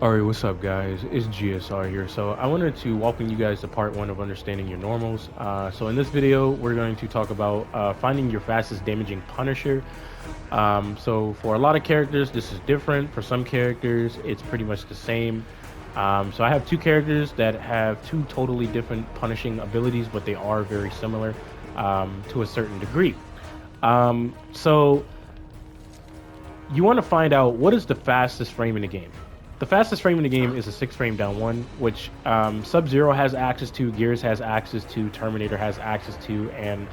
Alright, what's up guys? It's GSR here. So I wanted to welcome you guys to part one of understanding your normals. So in this video, we're going to talk about finding your fastest damaging Punisher. So for a lot of characters, this is different. For some characters, it's pretty much the same. So I have two characters that have two totally different punishing abilities, but they are very similar to a certain degree. So you want to find out what is the fastest frame in the game. The fastest frame in the game is a 6 frame down one, which Sub-Zero has access to, Gears has access to, Terminator has access to, and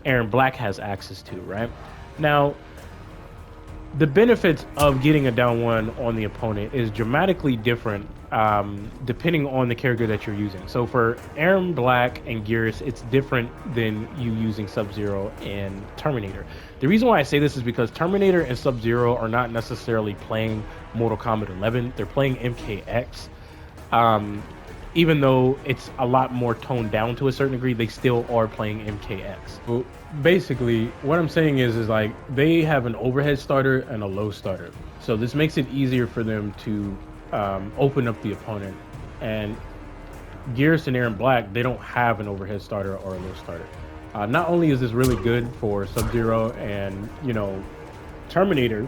Aaron Black has access to, right? Now, the benefits of getting a down one on the opponent is dramatically different depending on the character that you're using. So for Aaron Black and Gears, it's different than you using Sub-Zero and Terminator. The reason why I say this is because Terminator and Sub-Zero are not necessarily playing Mortal Kombat 11. They're playing MKX. Even though it's a lot more toned down to a certain degree, they still are playing MKX. Well, basically, what I'm saying is like they have an overhead starter and a low starter. So this makes it easier for them to open up the opponent. And Gears and Aaron Black, they don't have an overhead starter or a low starter. Not only is this really good for Sub-Zero and, Terminator,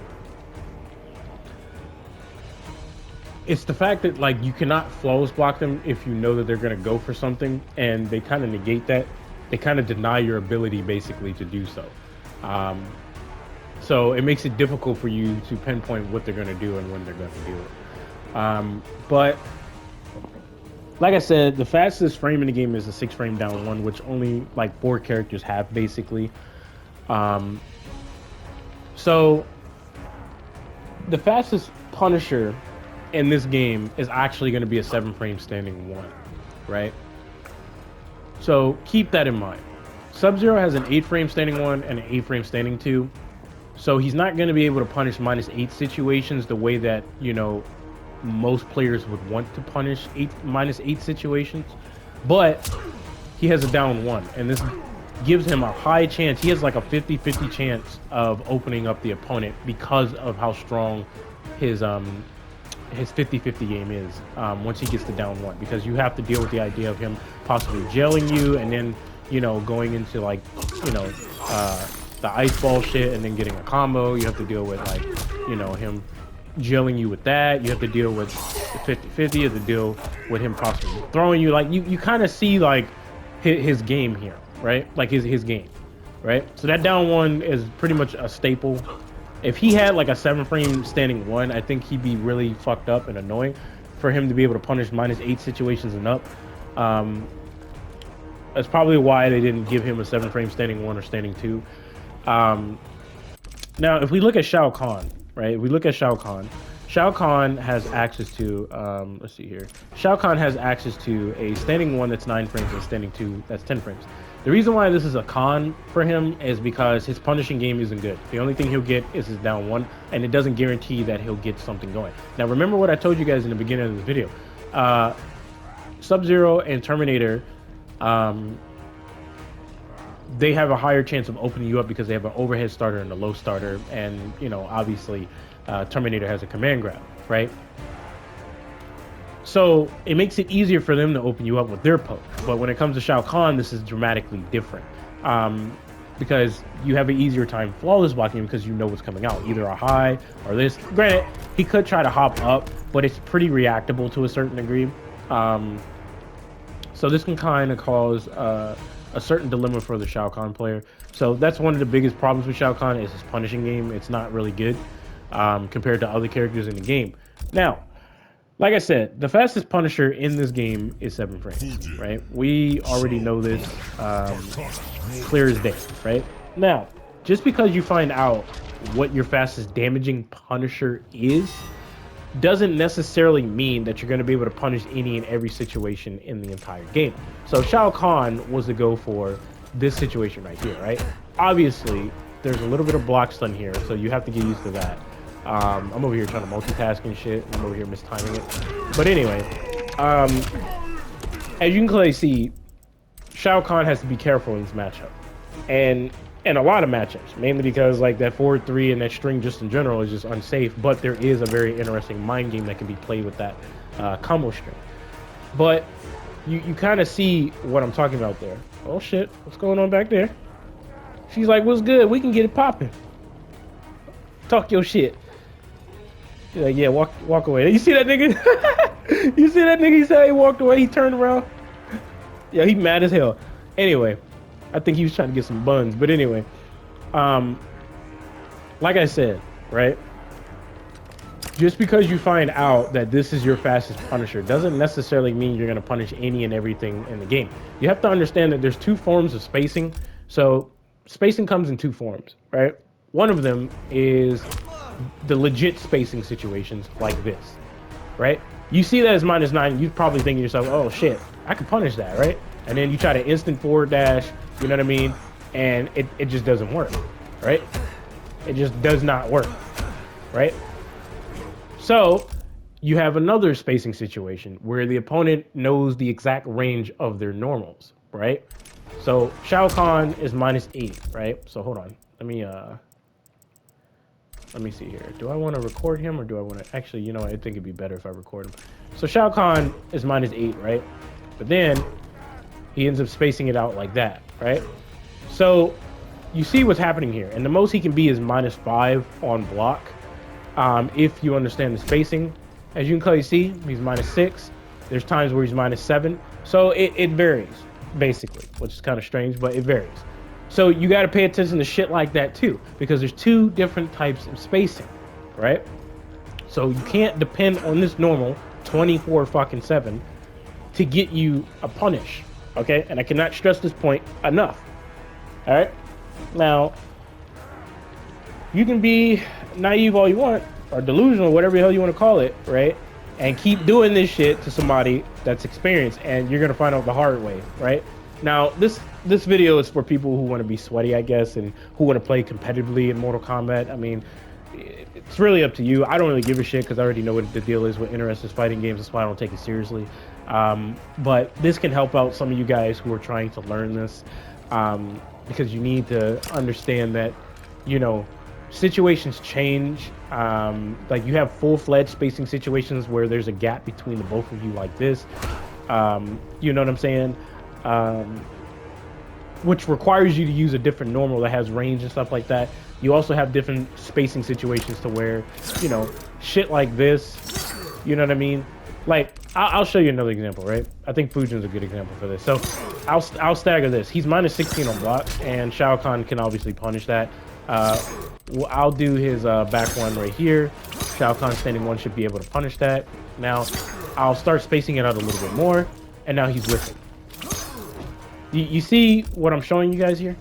it's the fact that like you cannot flawless block them if you know that they're going to go for something, and they kind of negate that. They kind of deny your ability basically to do so. So it makes it difficult for you to pinpoint what they're going to do and when they're going to do it. But like I said, the fastest frame in the game is a 6 frame down one, which only like 4 characters have basically. So the fastest Punisher in this game is actually going to be a 7 frame standing one, right? So keep that in mind. Sub-Zero has an 8 frame standing one and an 8 frame standing two. So he's not going to be able to punish -8 situations the way that, most players would want to punish -8 situations. But he has a down one, and this gives him a high chance. He has like a 50-50 chance of opening up the opponent because of how strong his 50-50 game is once he gets the down one, because you have to deal with the idea of him possibly jailing you and then going into like the ice ball shit and then getting a combo. You have to deal with like him jailing you with that. You have to deal with the 50-50. You have to deal with him possibly throwing you. Like you kind of see like his game here, right? Like his game, right? So that down one is pretty much a staple. If he had like a 7 frame standing one, I think he'd be really fucked up and annoying for him to be able to punish -8 situations and up. That's probably why they didn't give him a 7 frame standing one or standing two. Now, if we look at Shao Kahn, right? If we look at Shao Kahn has access to, let's see here. Shao Kahn has access to a standing one that's 9 frames and standing two that's 10 frames. The reason why this is a con for him is because his punishing game isn't good. The only thing he'll get is his down one, and it doesn't guarantee that he'll get something going. Now, remember what I told you guys in the beginning of this video. Sub-Zero and Terminator, they have a higher chance of opening you up because they have an overhead starter and a low starter, and obviously Terminator has a command grab, right? So it makes it easier for them to open you up with their poke. But when it comes to Shao Kahn, this is dramatically different because you have an easier time flawless blocking him because you know what's coming out, either a high or this. Granted, he could try to hop up, but it's pretty reactable to a certain degree. So this can kind of cause a certain dilemma for the Shao Kahn player. So that's one of the biggest problems with Shao Kahn is his punishing game. It's not really good compared to other characters in the game. Now, like I said, the fastest Punisher in this game is 7 frames, right? We already know this clear as day, right? Now, just because you find out what your fastest damaging Punisher is, doesn't necessarily mean that you're going to be able to punish any and every situation in the entire game. So Shao Kahn was the go for this situation right here, right? Obviously, there's a little bit of block stun here, so you have to get used to that. I'm over here trying to multitask and shit. I'm over here mistiming it. But anyway, as you can clearly see, Shao Kahn has to be careful in this matchup. And in a lot of matchups, mainly because like that forward three and that string just in general is just unsafe. But there is a very interesting mind game that can be played with that combo string. But you kind of see what I'm talking about there. Oh shit, what's going on back there? She's like, what's good? We can get it popping. Talk your shit. She's like, yeah, walk away. You see that nigga? You see that nigga? He said he walked away. He turned around. Yeah, he mad as hell. Anyway, I think he was trying to get some buns. But anyway, like I said, right? Just because you find out that this is your fastest punisher doesn't necessarily mean you're going to punish any and everything in the game. You have to understand that there's two forms of spacing. So spacing comes in two forms, right? One of them is the legit spacing situations like this, right? You see that as -9, you probably think to yourself, oh shit, I could punish that, right? And then you try to instant forward dash, you know what I mean? And it just doesn't work, right? It just does not work, right? So you have another spacing situation where the opponent knows the exact range of their normals, right? So Shao Kahn is -8, right? So hold on. Let me see here. Do I want to record him or do I want to actually, you know, I think it'd be better if I record him. So Shao Kahn is -8, right? But then he ends up spacing it out like that, right? So you see what's happening here. And the most he can be is -5 on block. If you understand the spacing. As you can clearly see, he's -6. There's times where he's -7. So it varies, basically, which is kind of strange, but it varies. So you got to pay attention to shit like that too, because there's two different types of spacing, right? So you can't depend on this normal 24/7 to get you a punish, okay? And I cannot stress this point enough, all right? Now, you can be naive all you want, or delusional, whatever the hell you want to call it, right? And keep doing this shit to somebody that's experienced, and you're gonna find out the hard way, right? Now, this video is for people who want to be sweaty, I guess, and who want to play competitively in Mortal Kombat. I mean, it's really up to you. I don't really give a shit because I already know what the deal is with interested fighting games. That's why I don't take it seriously. But this can help out some of you guys who are trying to learn this, because you need to understand that, you know, situations change. Like you have full-fledged spacing situations where there's a gap between the both of you like this. You know what I'm saying? Which requires you to use a different normal that has range and stuff like that. You also have different spacing situations to where, you know, shit like this, you know what I mean? Like, I'll show you another example, right? I think Fujin's a good example for this. So I'll stagger this. He's -16 on block, and Shao Kahn can obviously punish that. I'll do his back one right here. Shao Kahn standing one should be able to punish that. Now, I'll start spacing it out a little bit more, and now he's whipping. You see what I'm showing you guys here?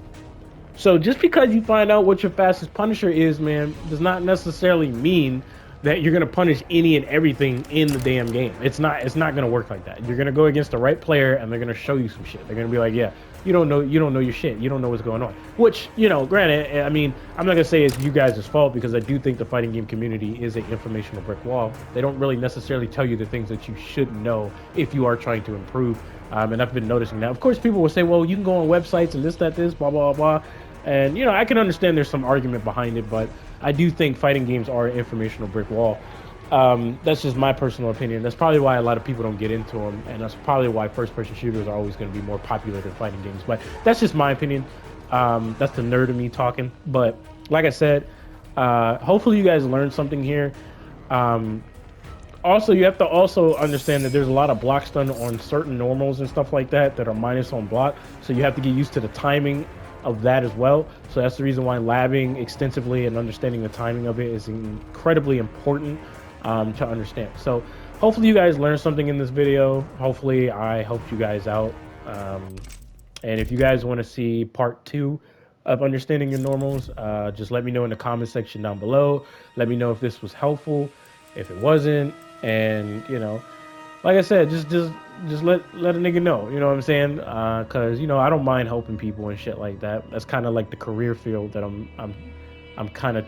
So just because you find out what your fastest punisher is, man, does not necessarily mean that you're gonna punish any and everything in the damn game. It's not gonna work like that. You're gonna go against the right player, and they're gonna show you some shit. They're gonna be like, yeah, you don't know your shit. You don't know what's going on. Which, you know, granted, I mean, I'm not gonna say it's you guys' fault, because I do think the fighting game community is an informational brick wall. They don't really necessarily tell you the things that you should know if you are trying to improve. And I've been noticing that. Of course, people will say, well, you can go on websites and this, blah, blah, blah. And, you know, I can understand there's some argument behind it, but I do think fighting games are an informational brick wall. That's just my personal opinion. That's probably why a lot of people don't get into them, and that's probably why first-person shooters are always going to be more popular than fighting games. But that's just my opinion. That's the nerd of me talking. But like I said, hopefully you guys learned something here. Also, you have to also understand that there's a lot of block stun on certain normals and stuff like that that are minus on block. So you have to get used to the timing of that as well. So that's the reason why labbing extensively and understanding the timing of it is incredibly important to understand. So hopefully you guys learned something in this video. Hopefully I helped you guys out. And if you guys want to see part 2 of understanding your normals, just let me know in the comment section down below. Let me know if this was helpful, if it wasn't, and you know, like I said, just let a nigga know, you know what I'm saying? Cause you know, I don't mind helping people and shit like that. That's kind of like the career field that I'm kind of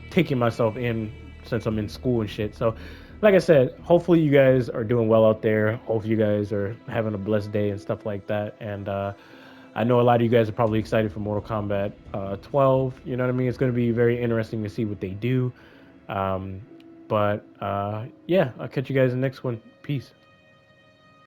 taking myself in since I'm in school and shit. So like I said, hopefully you guys are doing well out there. Hopefully you guys are having a blessed day and stuff like that. And I know a lot of you guys are probably excited for Mortal Kombat 12. You know what I mean? It's going to be very interesting to see what they do. Um, but yeah, I'll catch you guys in the next one. Peace.